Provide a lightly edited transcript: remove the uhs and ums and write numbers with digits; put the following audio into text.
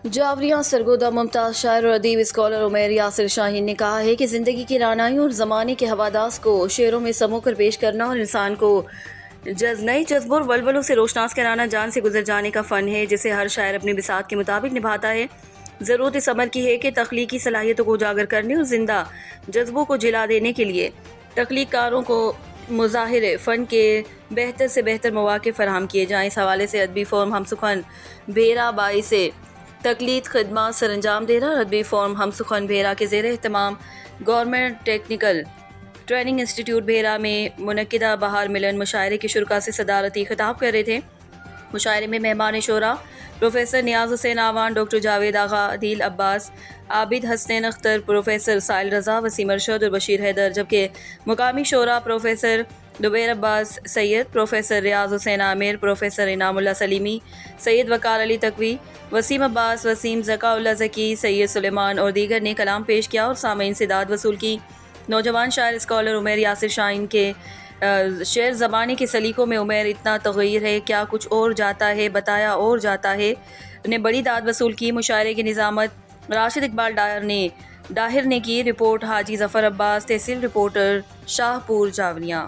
جاوریاں سرگودہ ممتاز شاعر اور ادیب اسکالر عمیر یاسر شاہین نے کہا ہے کہ زندگی کی رعنائیوں اور زمانے کے حوادث کو شعروں میں سمو کر پیش کرنا اور انسان کو نئے جذبوں اور ولولوں سے روشناس کرانا جان سے گزر جانے کا فن ہے، جسے ہر شاعر اپنی بساط کے مطابق نبھاتا ہے۔ ضرورت اس عمل کی ہے کہ تخلیقی صلاحیتوں کو اجاگر کرنے اور زندہ جذبوں کو جلا دینے کے لیے تخلیق کاروں کو مظاہر فن کے بہتر سے بہتر مواقع فراہم کیے جائیں۔ اس حوالے سے ادبی فورم ہم سخن بھیرا باعث تقلید خدمات سر انجام دے رہا اور ادبی فورم ہم سخن بھیرا کے زیر اہتمام گورنمنٹ ٹیکنیکل ٹریننگ انسٹی ٹیوٹ بھیرا میں منعقدہ بہار ملن مشاعرے کے شرکاء سے صدارتی خطاب کر رہے تھے۔ مشاعرے میں مہمان شعراء پروفیسر نیاز حسین آوان، ڈاکٹر جاوید آغا، عدیل عباس، عابد حسنین اختر، پروفیسر سائل رضا، وسیم ارشد اور بشیر حیدر، جبکہ مقامی شعراء پروفیسر زبیر عباس سید، پروفیسر ریاض حسین عامر، پروفیسر انعام اللہ سلیمی، سید وقار علی تقوی، وسیم عباس، وسیم ذکا اللہ ذکی، سید سلیمان اور دیگر نے کلام پیش کیا اور سامعین سے داد وصول کی۔ نوجوان شاعر اسکالر عمیر یاسر شاہین کے شعر زمانے کے سلیقوں میں عمیر اتنا تغیر ہے، کیا کچھ اور جاتا ہے، بتایا اور جاتا ہے، نے بڑی داد وصول کی۔ مشاعرے کی نظامت راشد اقبال ڈاہر نے کی۔ رپورٹ حاجی ظفر عباس، تحصیل رپورٹر شاہپور جاوریاں۔